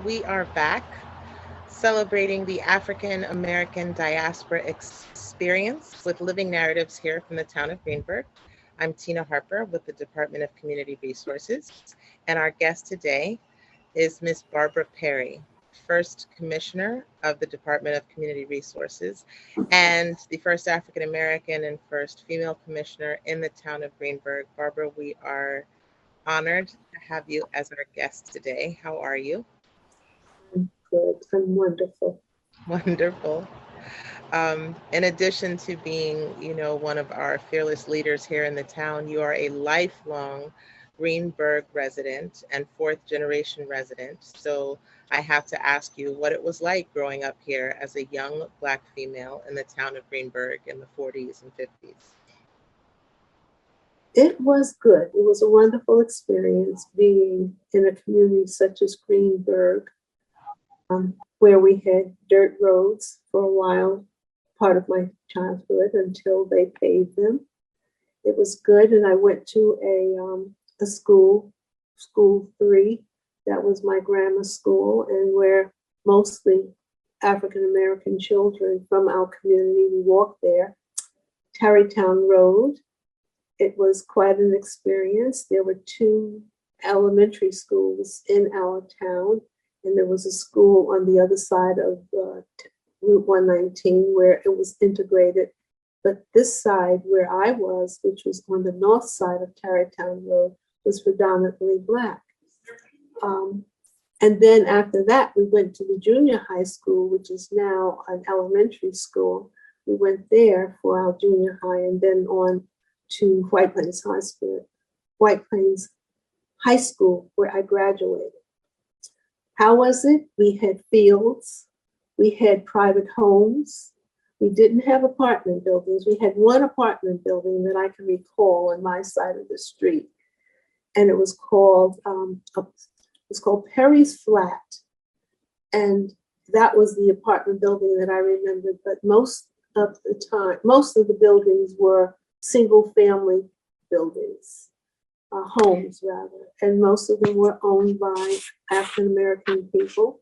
we are back celebrating the African American diaspora experience with living narratives here from the town of Greenburgh. I'm Tina Harper with the Department of Community Resources, and our guest today is Ms. Barbara Perry, first commissioner of the Department of Community Resources and the first African American and first female commissioner in the town of Greenburgh. Barbara, we are honored to have you as our guest today. How are you? I'm good. I'm wonderful. Wonderful. In addition to being, one of our fearless leaders here in the town, you are a lifelong Greenburgh resident and fourth generation resident. So I have to ask you what it was like growing up here as a young Black female in the town of Greenburgh in the 40s and 50s. It was good. It was a wonderful experience being in a community such as Greenburgh, where we had dirt roads for a while, part of my childhood, until they paved them. It was good, and I went to a school, School 3, that was my grammar school, and where mostly African-American children from our community, we walked there. Tarrytown Road. It was quite an experience. There were 2 elementary schools in our town, and there was a school on the other side of Route 119 where it was integrated. But this side where I was, which was on the north side of Tarrytown Road, was predominantly Black. And then after that, we went to the junior high school, which is now an elementary school. We went there for our junior high and then on to White Plains High School, where I graduated. How was it? We had fields, we had private homes, we didn't have apartment buildings. We had one apartment building that I can recall on my side of the street, and it was called Perry's Flat, and that was the apartment building that I remembered. But most of the buildings were single-family buildings, homes rather, and most of them were owned by African-American people.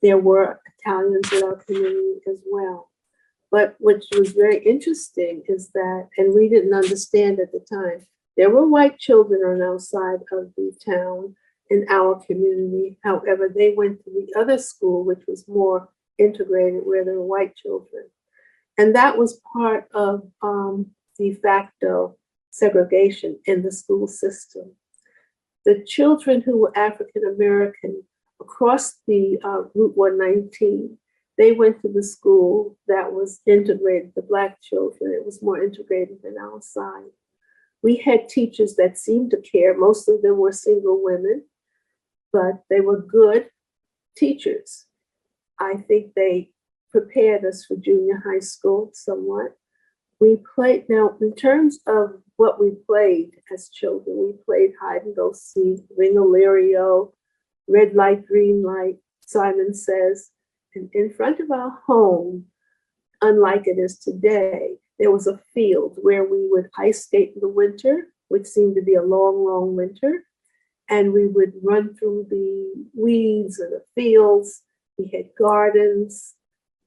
There were Italians in our community as well. But what was very interesting is that, and we didn't understand at the time, there were white children on our side of the town in our community. However, they went to the other school, which was more integrated, where there were white children. And that was part of de facto segregation in the school system. The children who were African American across the Route 119, they went to the school that was integrated, the Black children. It was more integrated than our side. We had teachers that seemed to care. Most of them were single women, but they were good teachers. I think they prepared us for junior high school somewhat. We played, now in terms of what we played as children, we played hide and go seek, Ring-a-Lirio, red light, green light, Simon Says. And in front of our home, unlike it is today, there was a field where we would ice skate in the winter, which seemed to be a long, long winter. And we would run through the weeds of the fields. We had gardens.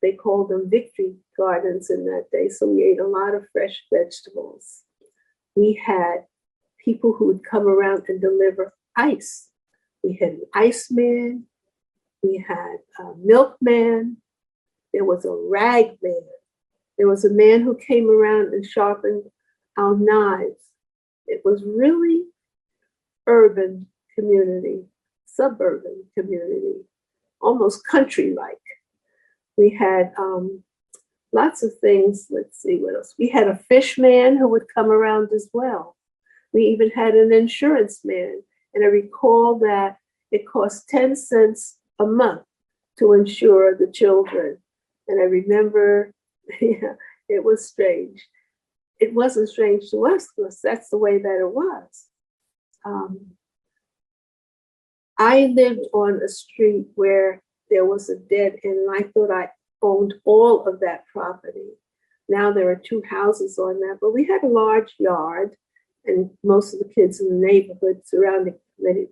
They called them victory gardens in that day. So we ate a lot of fresh vegetables. We had people who would come around and deliver ice. We had an iceman. We had a milkman. There was a rag man. There was a man who came around and sharpened our knives. It was really urban community, suburban community, almost country-like. We had lots of things. Let's see what else. We had a fish man who would come around as well. We even had an insurance man. And I recall that it cost 10 cents a month to insure the children. And I remember, yeah, it was strange. It wasn't strange to us because that's the way that it was. I lived on a street where there was a dead end, and I thought I owned all of that property. Now there are 2 houses on that, but we had a large yard, and most of the kids in the neighborhood, surrounding the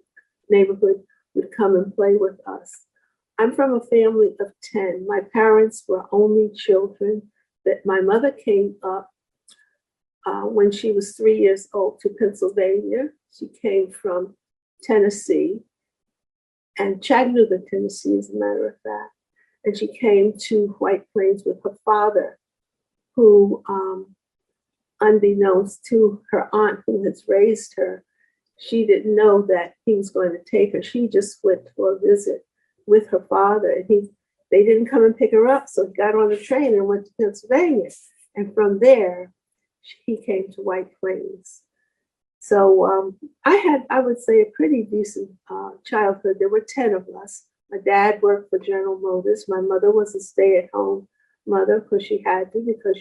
neighborhood, would come and play with us. I'm from a family of 10. My parents were only children. That my mother came up when she was 3 years old to Pennsylvania. She came from Tennessee, and Chattanooga, Tennessee, as a matter of fact. And she came to White Plains with her father, who, unbeknownst to her aunt who has raised her, she didn't know that he was going to take her. She just went for a visit with her father, and they didn't come and pick her up. So he got on the train and went to Pennsylvania. And from there, he came to White Plains. So I would say, a pretty decent childhood. There were 10 of us. My dad worked for General Motors. My mother was a stay-at-home mother because she had to, because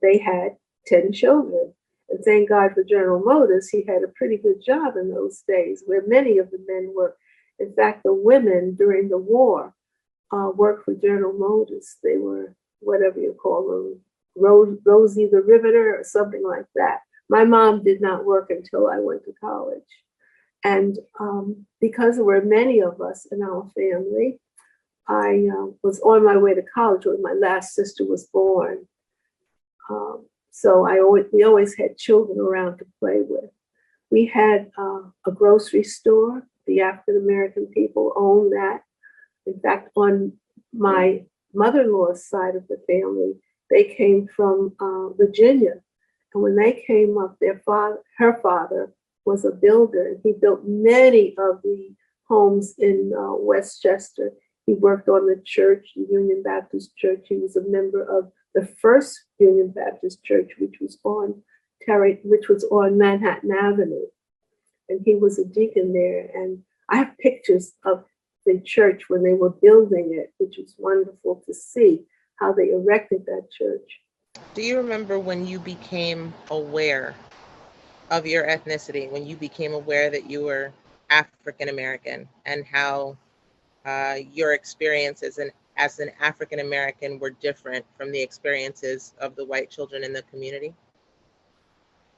they had 10 children. And thank God for General Motors, he had a pretty good job in those days, where many of the men worked. In fact, the women during the war worked for General Motors. They were, whatever you call them, Rosie the Riveter or something like that. My mom did not work until I went to college. And because there were many of us in our family, I was on my way to college when my last sister was born. So we always had children around to play with. We had a grocery store. The African American people owned that. In fact, on my mother-in-law's side of the family, they came from Virginia. And when they came up, her father was a builder. He built many of the homes in Westchester. He worked on the church, the Union Baptist Church. He was a member of the first Union Baptist Church, which was on Manhattan Avenue. And he was a deacon there. And I have pictures of the church when they were building it, which was wonderful to see how they erected that church. Do you remember when you became aware of your ethnicity, when you became aware that you were African American, and how your experiences as an African American were different from the experiences of the white children in the community?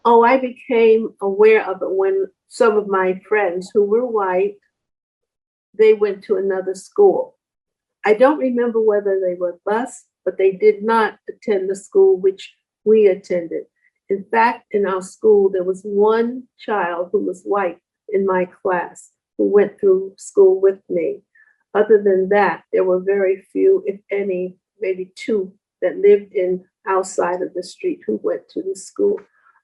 Oh, I became aware of it when some of my friends who were white, they went to another school. I don't remember whether they were bused, but they did not attend the school which we attended. In fact, in our school, there was one child who was white in my class who went through school with me. Other than that, there were very few, if any, maybe two that lived outside of the street who went to the school.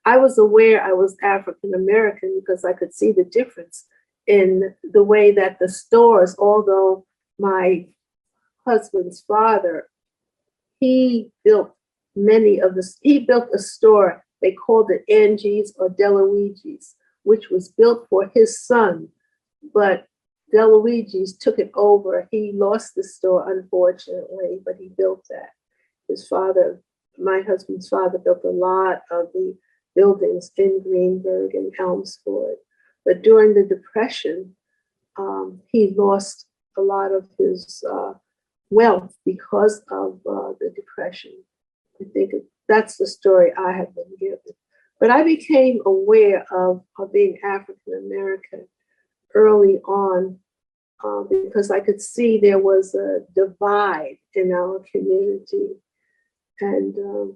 I was aware I was African American because I could see the difference in the way that the stores, although my husband's father, he built a store, they called it Angie's or DeLuigi's, which was built for his son, but DeLuigi's took it over. He lost the store, unfortunately, but he built that. His father, my husband's father, built a lot of the buildings in Greenburgh and Elmsford. But during the Depression, he lost a lot of his wealth because of the Depression. I think that's the story I have been given. But I became aware of being African American early on because I could see there was a divide in our community. And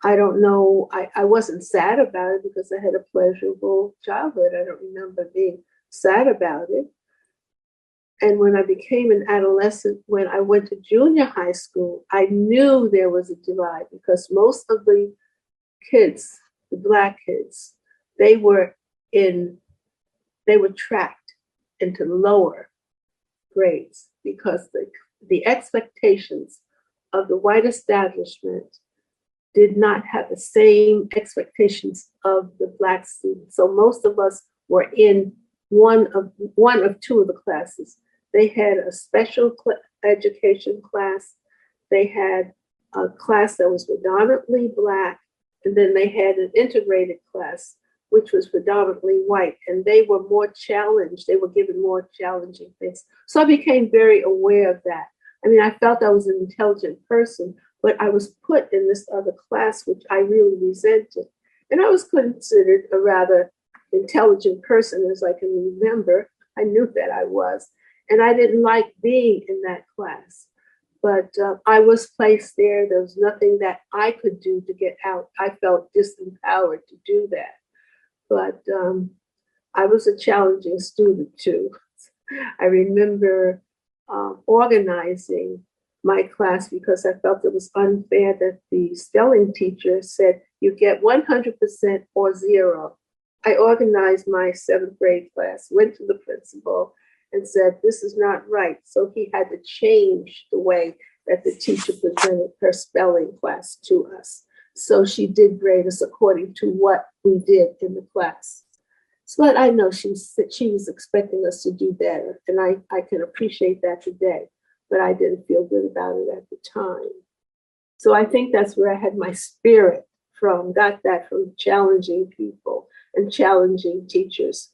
I don't know, I wasn't sad about it because I had a pleasurable childhood. I don't remember being sad about it. And when I became an adolescent, when I went to junior high school, I knew there was a divide because most of the kids, the Black kids, they were tracked into lower grades because the expectations of the white establishment did not have the same expectations of the Black students. So most of us were in one of two of the classes. They had a special education class. They had a class that was predominantly Black, and then they had an integrated class, which was predominantly white, and they were more challenged. They were given more challenging things. So I became very aware of that. I mean, I felt I was an intelligent person, but I was put in this other class, which I really resented. And I was considered a rather intelligent person, as I can remember. I knew that I was. And I didn't like being in that class. But I was placed there. There was nothing that I could do to get out. I felt disempowered to do that. But I was a challenging student too. I remember organizing my class because I felt it was unfair that the spelling teacher said you get 100% or zero. I organized my 7th grade class, went to the principal and said, this is not right. So he had to change the way that the teacher presented her spelling class to us. So she did grade us according to what we did in the class. But I know she was expecting us to do better, and I can appreciate that today, but I didn't feel good about it at the time. So I think that's where I had my spirit from, got that from challenging people and challenging teachers.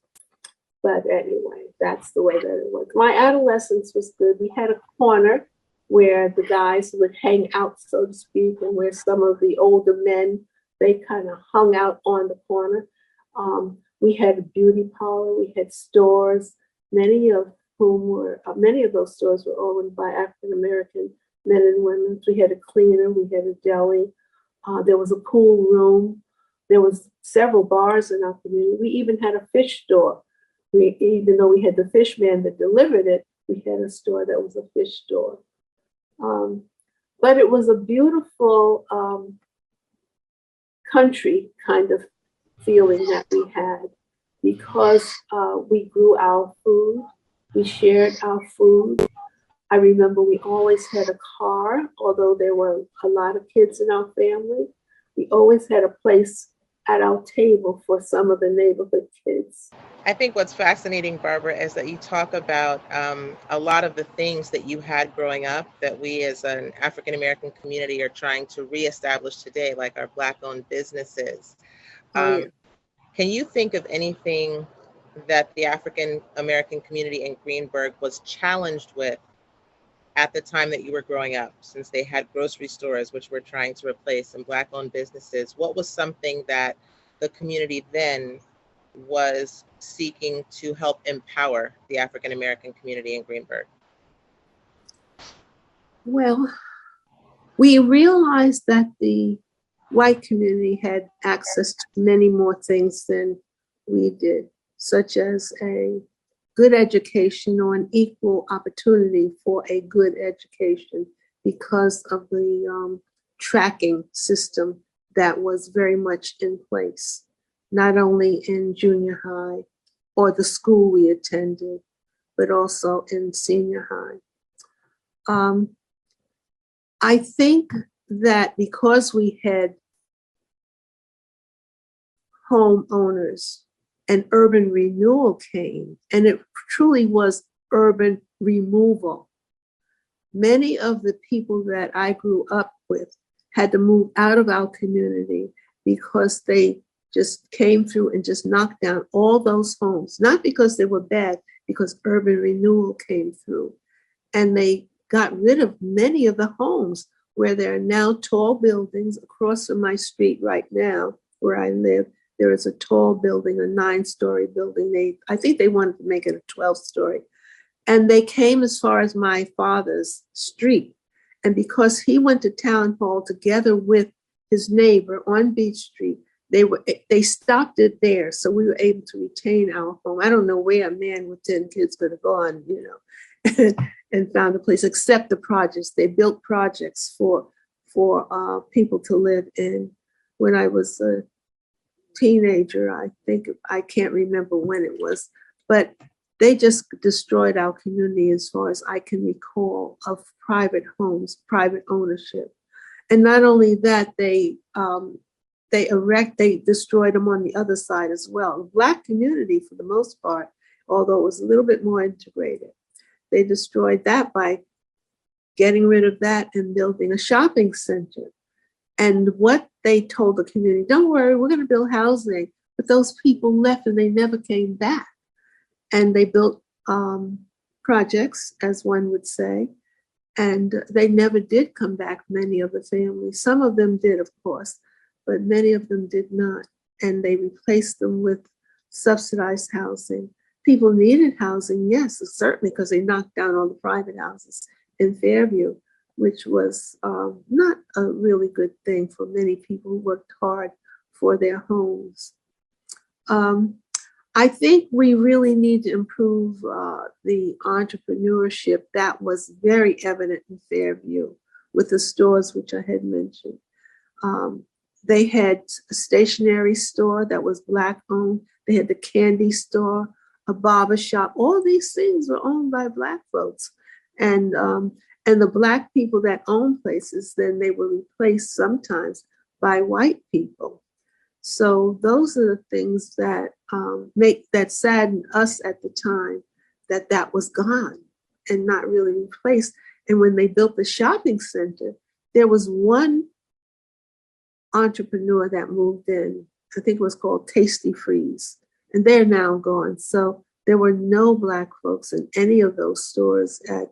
But anyway, that's the way that it was. My adolescence was good. We had a corner where the guys would hang out, so to speak, and where some of the older men, they kind of hung out on the corner. We had a beauty parlor, we had stores, many of those stores were owned by African-American men and women. We had a cleaner, we had a deli, there was a pool room, there was several bars in our community. We even had a fish store. Even though we had the fish man that delivered it, we had a store that was a fish store. But it was a beautiful country kind of feeling that we had because we grew our food, we shared our food. I remember we always had a car, although there were a lot of kids in our family. We always had a place at our table for some of the neighborhood kids. I think what's fascinating, Barbara, is that you talk about a lot of the things that you had growing up that we as an African-American community are trying to reestablish today, like our Black-owned businesses. Yeah. Can you think of anything that the African-American community in Greenburgh was challenged with at the time that you were growing up, since they had grocery stores, which we're trying to replace, and Black-owned businesses? What was something that the community then was seeking to help empower the African-American community in Greenburgh? Well, we realized that the white community had access to many more things than we did, such as a good education or an equal opportunity for a good education because of the tracking system that was very much in place, not only in junior high or the school we attended, but also in senior high. I think that because we had homeowners and urban renewal came, and it truly was urban removal, many of the people that I grew up with had to move out of our community because they just came through and just knocked down all those homes, not because they were bad, because urban renewal came through. And they got rid of many of the homes where there are now tall buildings. Across from my street right now, where I live, there is a tall building, a 9-story building. I think they wanted to make it a 12-story. And they came as far as my father's street. And because he went to town hall together with his neighbor on Beach Street, they stopped it there. So we were able to retain our home. I don't know where a man with 10 kids could have gone, and found a place, except the projects. They built projects for people to live in. When I was a teenager, I can't remember when it was, but they just destroyed our community as far as I can recall of private homes, private ownership. And not only that, they destroyed them on the other side as well. The Black community, for the most part, although it was a little bit more integrated, they destroyed that by getting rid of that and building a shopping center. And what they told the community, don't worry, we're going to build housing. But those people left and they never came back. And they built projects, as one would say, and they never did come back, many of the families. Some of them did, of course, but many of them did not. And they replaced them with subsidized housing. people needed housing, yes, certainly, because they knocked down all the private houses in Fairview, which was not a really good thing for many people who worked hard for their homes. I think we really need to improve the entrepreneurship that was very evident in Fairview with the stores which I had mentioned. They had a stationery store that was Black owned. They had the candy store, a barber shop. All these things were owned by Black folks. And the Black people that owned places, then they were replaced sometimes by white people. So those are the things that that sadden us at the time, that was gone and not really replaced. And when they built the shopping center, there was one entrepreneur that moved in. I think it was called Tasty Freeze, and they're now gone. So there were no Black folks in any of those stores at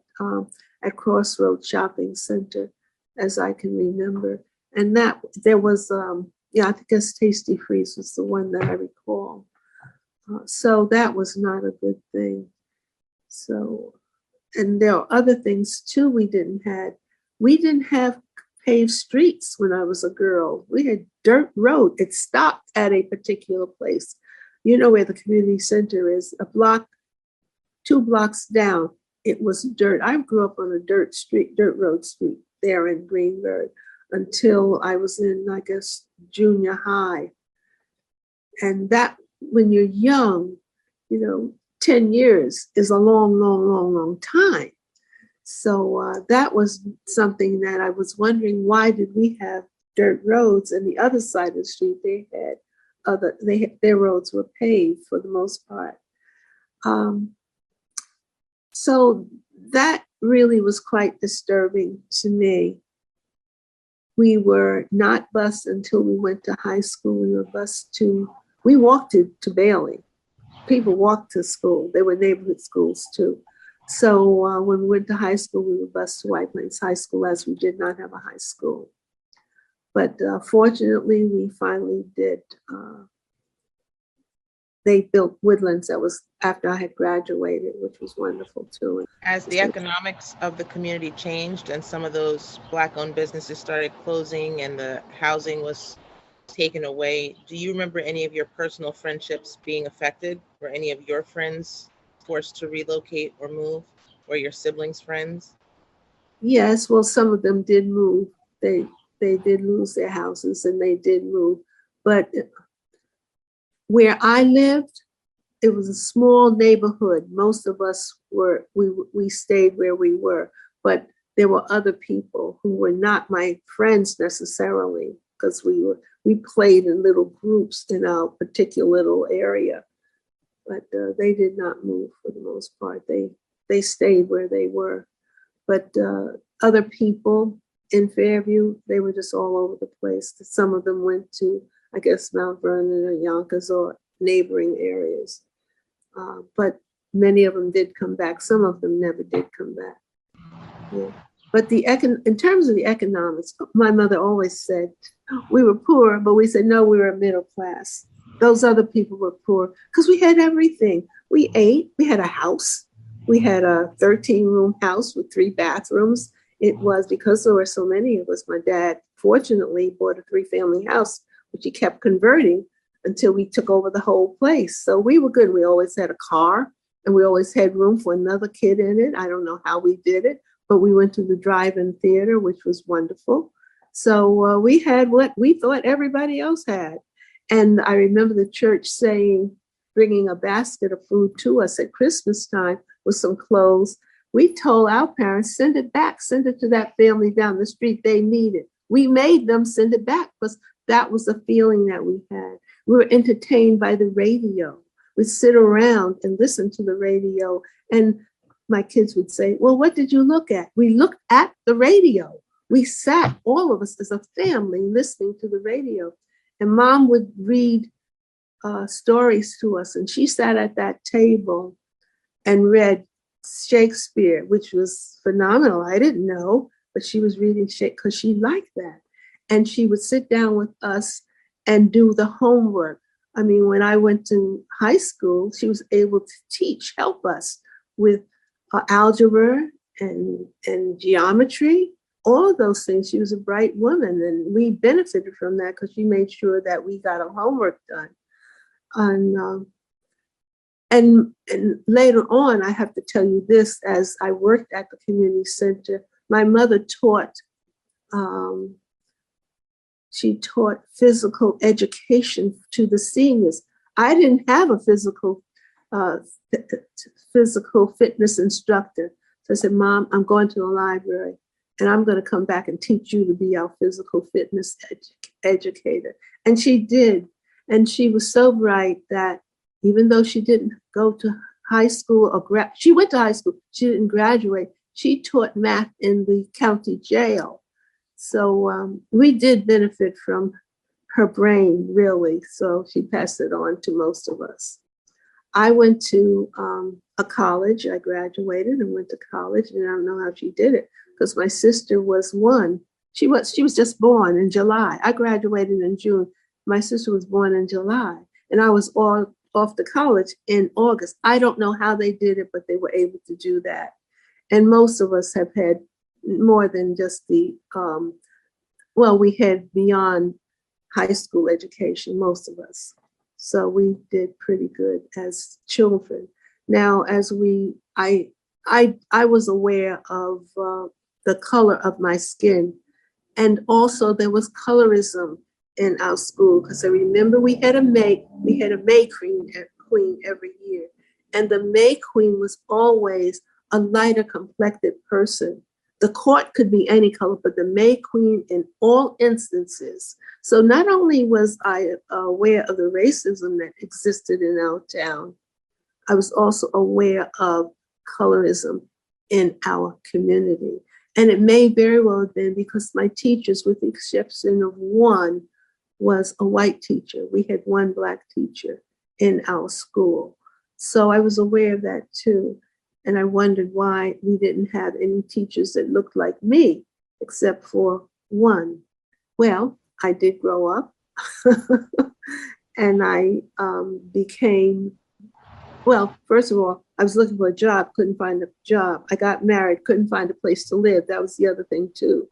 Crossroads Shopping Center, as I can remember. And that there was, I guess Tasty Freeze was the one that I recall. So that was not a good thing. So, and there are other things too we didn't have. We didn't have paved streets when I was a girl. We had dirt road. It stopped at a particular place. You know where the community center is, a block, 2 blocks down, it was dirt. I grew up on a dirt road street there in Greenburgh until I was in, I guess, junior high. And that, when you're young, 10 years is a long, long, long, long time. So that was something that I was wondering, why did we have dirt roads? And the other side of the street, their roads were paved for the most part. So that really was quite disturbing to me. We were not bused until we went to high school. We walked to Bailey. People walked to school. They were neighborhood schools too. So when we went to high school, we were bused to White Plains High School, as we did not have a high school. But fortunately, we finally did. They built Woodlands. That was after I had graduated, which was wonderful too. As the economics of the community changed and some of those Black-owned businesses started closing and the housing was taken away, do you remember any of your personal friendships being affected? Were any of your friends forced to relocate or move, or your siblings' friends? Yes, well, some of them did move. They did lose their houses and they did move. But where I lived, it was a small neighborhood. Most of us we stayed where we were, but there were other people who were not my friends necessarily, because we played in little groups in our particular little area. But they did not move for the most part. They stayed where they were. But other people in Fairview, they were just all over the place. Some of them went to, I guess, Mount Vernon or Yonkers or neighboring areas. But many of them did come back. Some of them never did come back. Yeah. But in terms of the economics, my mother always said we were poor, but we said, no, we were middle class. Those other people were poor because we had everything. We ate, we had a house. We had a 13-room house with 3 bathrooms. It was, because there were so many of us, my dad fortunately bought a 3-family house, which he kept converting until we took over the whole place. So we were good. We always had a car and we always had room for another kid in it. I don't know how we did it, but we went to the drive-in theater, which was wonderful. So we had what we thought everybody else had. And I remember the church bringing a basket of food to us at Christmas time with some clothes. We told our parents, send it back, send it to that family down the street. They need it. We made them send it back because that was the feeling that we had. We were entertained by the radio. We'd sit around and listen to the radio. And my kids would say, well, what did you look at? We looked at the radio. We sat, all of us as a family, listening to the radio. And Mom would read stories to us. And she sat at that table and read Shakespeare, which was phenomenal. I didn't know, but she was reading Shakespeare because she liked that. And she would sit down with us and do the homework. I mean, when I went to high school, she was able to help us with algebra and geometry, all of those things. She was a bright woman, and we benefited from that because she made sure that we got our homework done. And later on, I have to tell you this, as I worked at the community center, my mother taught, she taught physical education to the seniors. I didn't have a physical fitness instructor. So I said, Mom, I'm going to the library and I'm going to come back and teach you to be our physical fitness educator. And she did. And she was so bright that even though she didn't go to high school or she went to high school, she didn't graduate. She taught math in the county jail. So we did benefit from her brain, really. So she passed it on to most of us. I went to a college. I graduated and went to college, and I don't know how she did it because my sister was one. She was just born in July. I graduated in June. My sister was born in July, and I was all off to college in August. I don't know how they did it, but they were able to do that. And most of us have had more than just the, we had beyond high school education, most of us. So we did pretty good as children. Now, as I was aware of the color of my skin, and also there was colorism in our school, because I remember we had a May queen every year, and the May queen was always a lighter complected person. The court could be any color, but the May queen in all instances. So not only was I aware of the racism that existed in our town, I was also aware of colorism in our community. And it may very well have been because my teachers, with the exception of one, was a white teacher. We had one Black teacher in our school. So I was aware of that too. And I wondered why we didn't have any teachers that looked like me, except for one. Well, I did grow up and I became, first of all, I was looking for a job, couldn't find a job. I got married, couldn't find a place to live. That was the other thing too.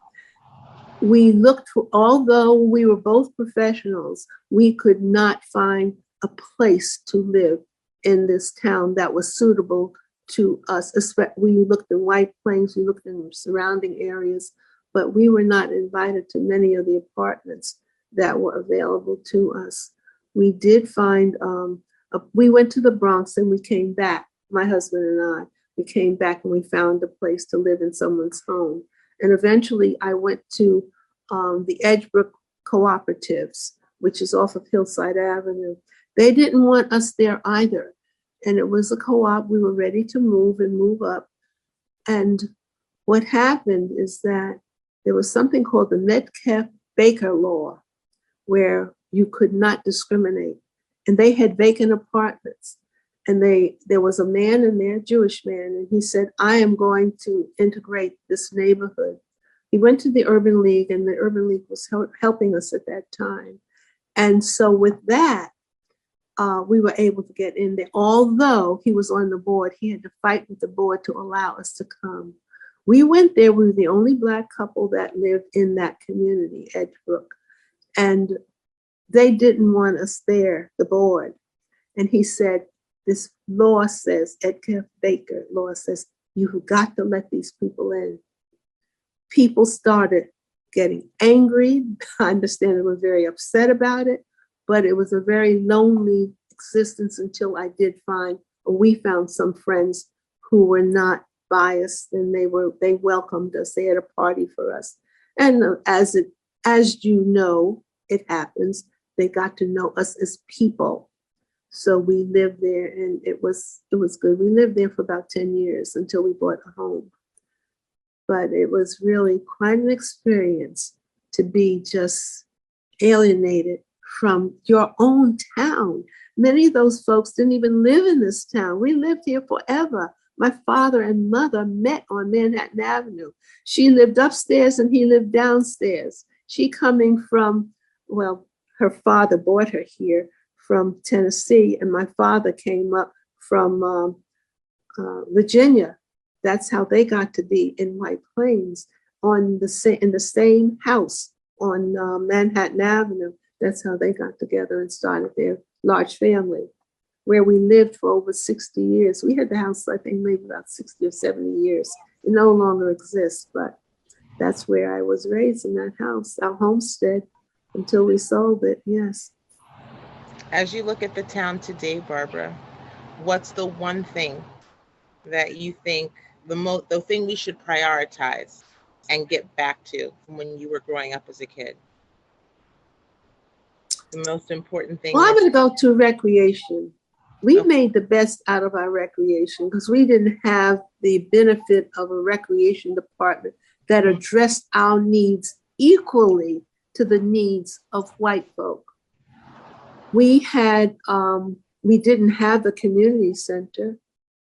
We looked for, although we were both professionals, we could not find a place to live in this town that was suitable to us. We looked in White Plains, we looked in surrounding areas, but we were not invited to many of the apartments that were available to us. We did find, we went to the Bronx and we came back, my husband and I. We came back and we found a place to live in someone's home. And eventually I went to the Edgebrook Cooperatives, which is off of Hillside Avenue. They didn't want us there either. And it was a co-op. We were ready to move and move up. And what happened is that there was something called the Metcalf-Baker law, where you could not discriminate. And they had vacant apartments. And there was a man in there, Jewish man, and he said, I am going to integrate this neighborhood. He went to the Urban League, and the Urban League was helping us at that time. And so with that, we were able to get in there. Although he was on the board, he had to fight with the board to allow us to come. We went there. We were the only Black couple that lived in that community, Edgebrook. And they didn't want us there, the board. And he said, this law says, Edgar Baker law says, you've got to let these people in. People started getting angry. I understand they were very upset about it, but it was a very lonely existence until we found some friends who were not biased, and they welcomed us. They had a party for us. And as you know, it happens, they got to know us as people. So we lived there, and it was good. We lived there for about 10 years until we bought a home. But it was really quite an experience to be just alienated from your own town. Many of those folks didn't even live in this town. We lived here forever. My father and mother met on Manhattan Avenue. She lived upstairs and he lived downstairs. She coming from, her father brought her here from Tennessee, and my father came up from Virginia. That's how they got to be in White Plains in the same house on Manhattan Avenue. That's how they got together and started their large family, where we lived for over 60 years. We had the house, I think, maybe about 60 or 70 years. It no longer exists, but that's where I was raised, in that house, our homestead, until we sold it, yes. As you look at the town today, Barbara, what's the one thing that you think the thing we should prioritize and get back to from when you were growing up as a kid? The most important thing. Well, I'm going to go to recreation. We made the best out of our recreation because we didn't have the benefit of a recreation department that addressed our needs equally to the needs of white folk. We didn't have the community center.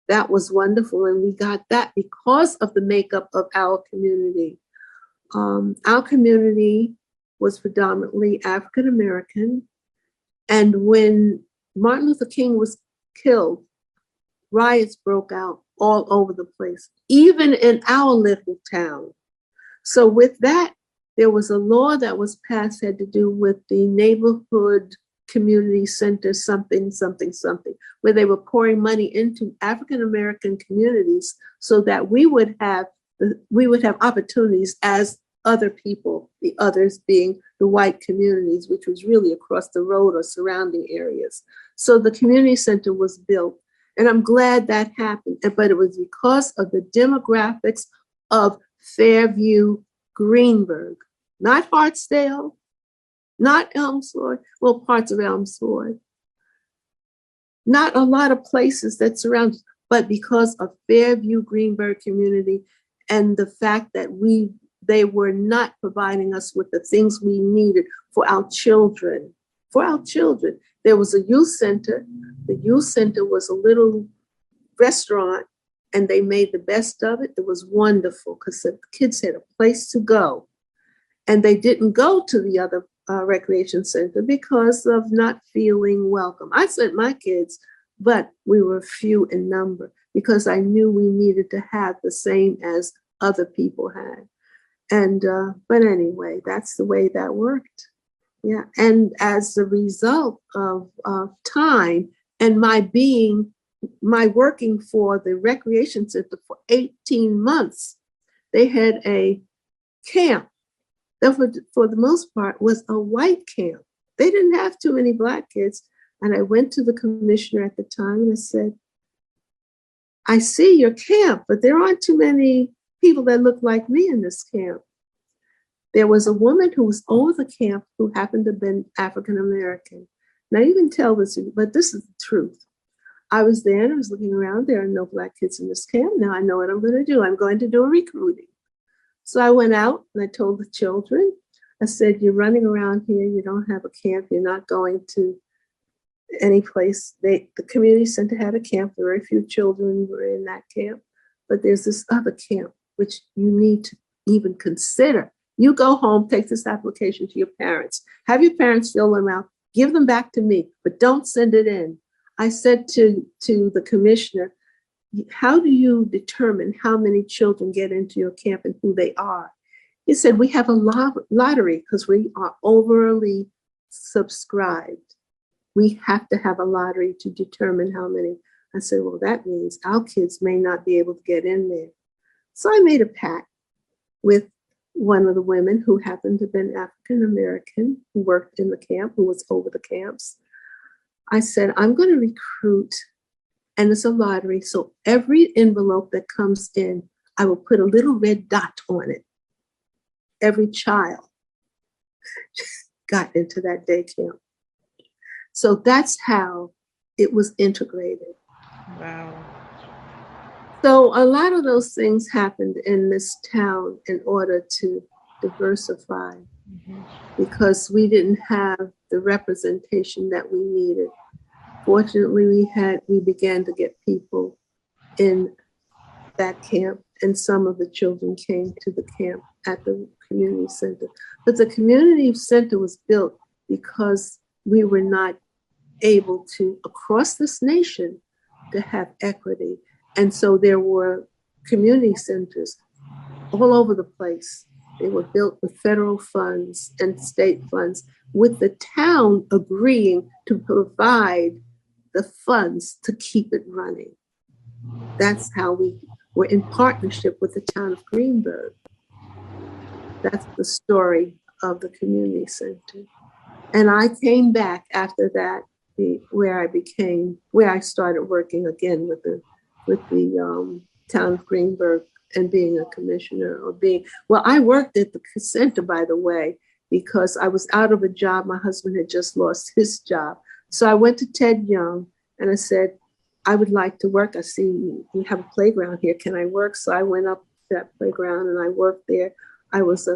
That was wonderful, and we got that because of the makeup of our community. Our community was predominantly African American, and when Martin Luther King was killed, riots broke out all over the place, even in our little town. So with that, there was a law that was passed, had to do with the neighborhood community center, something, where they were pouring money into African American communities so that we would have opportunities as other people, the others being the white communities, which was really across the road or surrounding areas. So the community center was built, and I'm glad that happened. But it was because of the demographics of Fairview, Greenburgh, not Hartsdale, not Elmsford, well, parts of Elmsford, not a lot of places that surround, but because of Fairview, Greenburgh community, and the fact that they were not providing us with the things we needed for our children. There was a youth center. The youth center was a little restaurant, and they made the best of it. It was wonderful because the kids had a place to go, and they didn't go to the other recreation center because of not feeling welcome. I sent my kids, but we were few in number because I knew we needed to have the same as other people had. And but anyway, that's the way that worked. Yeah, and as a result of time and my working for the recreation center for 18 months, they had a camp that for the most part was a white camp. They didn't have too many Black kids. And I went to the commissioner at the time and I said, I see your camp, but there aren't too many people that look like me in this camp. There was a woman who was over the camp who happened to have been African American. Now you can tell this, but this is the truth. I was there and I was looking around. There are no Black kids in this camp. Now I know what I'm going to do. I'm going to do a recruiting. So I went out and I told the children, I said, you're running around here. You don't have a camp. You're not going to any place. The community center had a camp. Very few children were in that camp. But there's this other camp, which you need to even consider. You go home, take this application to your parents. Have your parents fill them out. Give them back to me, but don't send it in. I said to the commissioner, how do you determine how many children get into your camp and who they are? He said, we have a lottery because we are overly subscribed. We have to have a lottery to determine how many. I said, well, that means our kids may not be able to get in there. So I made a pact with one of the women who happened to have been African American, who worked in the camp, who was over the camps. I said, I'm going to recruit, and it's a lottery. So every envelope that comes in, I will put a little red dot on it. Every child got into that day camp. So that's how it was integrated. Wow. So a lot of those things happened in this town in order to diversify, because we didn't have the representation that we needed. Fortunately, we began to get people in that camp, and some of the children came to the camp at the community center. But the community center was built because we were not able to, across this nation, to have equity. And so there were community centers all over the place. They were built with federal funds and state funds, with the town agreeing to provide the funds to keep it running. That's how we were in partnership with the town of Greenburgh. That's the story of the community center. And I came back after that, where I started working again with the town of Greenburgh and being a commissioner, I worked at the center, by the way, because I was out of a job. My husband had just lost his job. So I went to Ted Young and I said, I would like to work. I see you have a playground here. Can I work? So I went up to that playground and I worked there. I was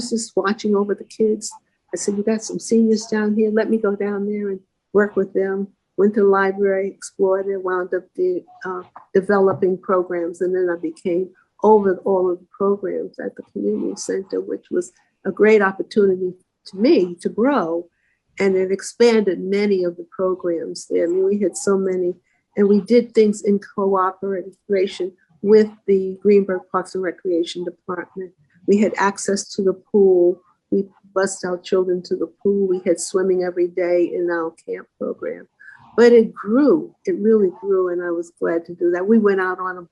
just watching over the kids. I said, you got some seniors down here. Let me go down there and work with them. Went to the library, explored it, wound up developing programs. And then I became over all of the programs at the community center, which was a great opportunity to me to grow. And it expanded many of the programs there. I mean, we had so many, and we did things in cooperation with the Greenburgh Parks and Recreation Department. We had access to the pool. We bused our children to the pool. We had swimming every day in our camp program. But it grew, it really grew, and I was glad to do that. We went out on a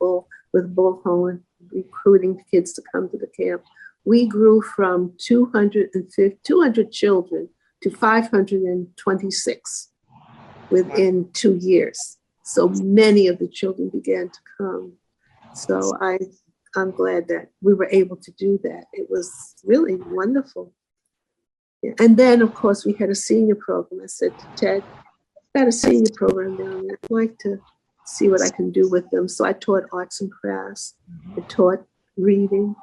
bullhorn, recruiting kids to come to the camp. We grew from 200 children to 526 within 2 years. So many of the children began to come. So I'm glad that we were able to do that. It was really wonderful. Yeah. And then, of course, we had a senior program. I said to Ted, got a senior program down there. I'd like to see what I can do with them. So I taught arts and crafts. I taught reading,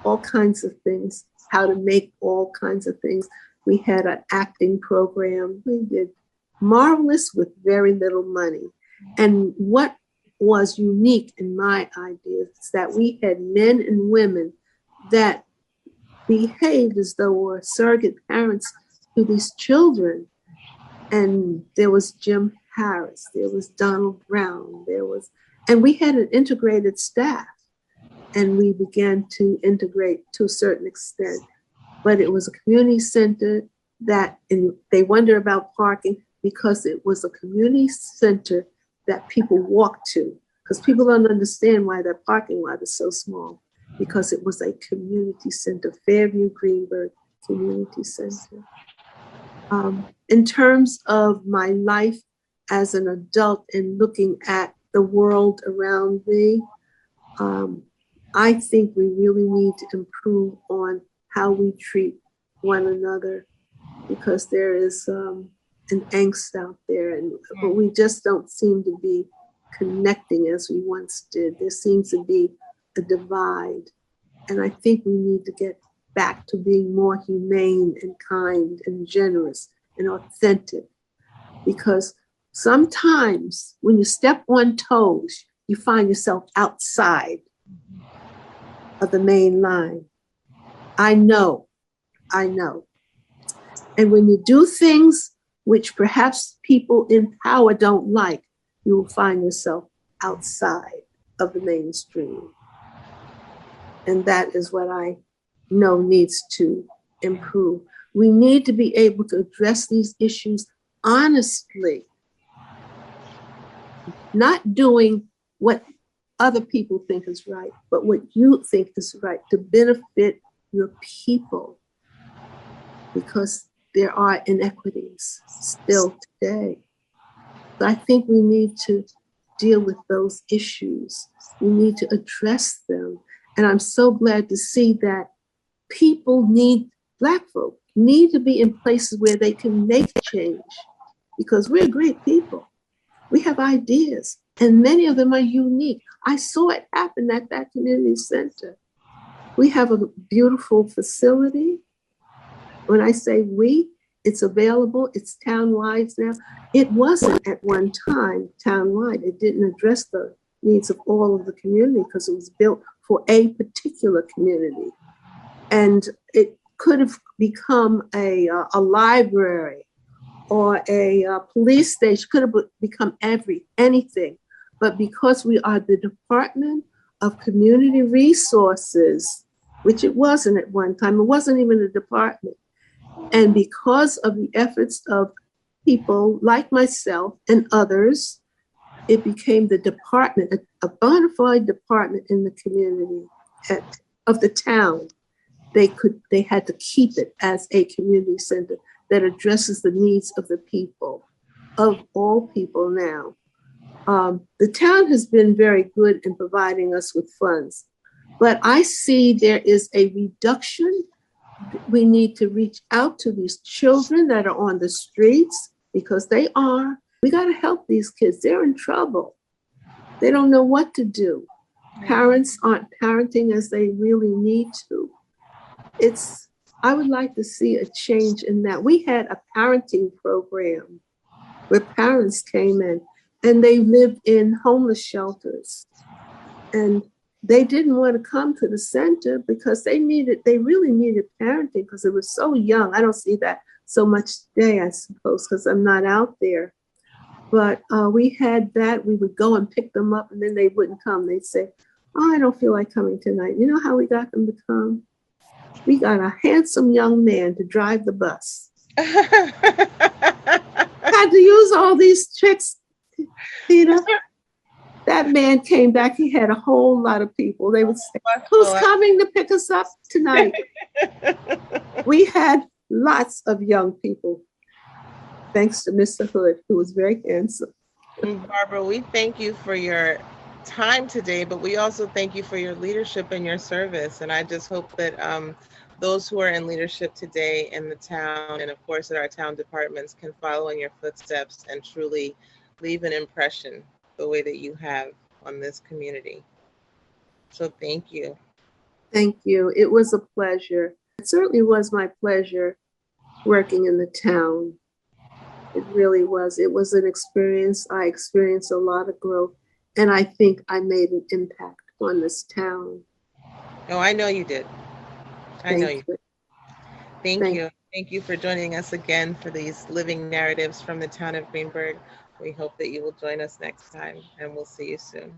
all kinds of things, how to make all kinds of things. We had an acting program. We did marvelous with very little money. And what was unique in my idea is that we had men and women that behaved as though were surrogate parents to these children. And there was Jim Harris, there was Donald Brown, and we had an integrated staff. And we began to integrate to a certain extent. But it was a community center and they wonder about parking because it was a community center that people walk to, because people don't understand why their parking lot is so small, because it was a community center, Fairview Greenburgh Community Center. In terms of my life as an adult and looking at the world around me, I think we really need to improve on how we treat one another, because there is an angst out there, but we just don't seem to be connecting as we once did. There seems to be a divide. And I think we need to get back to being more humane and kind and generous and authentic, because sometimes when you step on toes, you find yourself outside of the main line. I know. And when you do things which perhaps people in power don't like, you will find yourself outside of the mainstream. And that is what I know needs to improve. We need to be able to address these issues honestly, not doing what other people think is right, but what you think is right to benefit your people, because there are inequities still today. So I think we need to deal with those issues. We need to address them. And I'm so glad to see that Black folk need to be in places where they can make change, because we're great people. We have ideas, and many of them are unique. I saw it happen at that community center. We have a beautiful facility. When I say we, it's available, it's townwide now. It wasn't at one time townwide. It didn't address the needs of all of the community because it was built for a particular community. And it could have become a library or a police station, could have become anything. But because we are the Department of Community Resources, which it wasn't at one time, it wasn't even a department. And because of the efforts of people like myself and others, it became the department, a bona fide department in the community of the town. They had to keep it as a community center that addresses the needs of the people, of all people now. The town has been very good in providing us with funds, but I see there is a reduction. We need to reach out to these children that are on the streets, because they are. We got to help these kids. They're in trouble. They don't know what to do. Parents aren't parenting as they really need to. I would like to see a change in that. We had a parenting program where parents came in and they lived in homeless shelters. And they didn't want to come to the center because they really needed parenting because it was so young. I don't see that so much today, I suppose, because I'm not out there. But we had that. We would go and pick them up and then they wouldn't come. They'd say, "Oh, I don't feel like coming tonight." You know how we got them to come? We got a handsome young man to drive the bus. Had to use all these tricks, That man came back. He had a whole lot of people. They would say, "Who's coming to pick us up tonight?" We had lots of young people, thanks to Mr. Hood, who was very handsome. Barbara, we thank you for your time today, but we also thank you for your leadership and your service. And I just hope that those who are in leadership today in the town, and of course at our town departments, can follow in your footsteps and truly leave an impression the way that you have on this community. So thank you. Thank you. It was a pleasure. It certainly was my pleasure working in the town. It really was. It was an experience. I experienced a lot of growth, and I think I made an impact on this town. Oh, I know you did. Thank you. Thank you. Thank you for joining us again for these living narratives from the town of Greenburgh. We hope that you will join us next time, and we'll see you soon.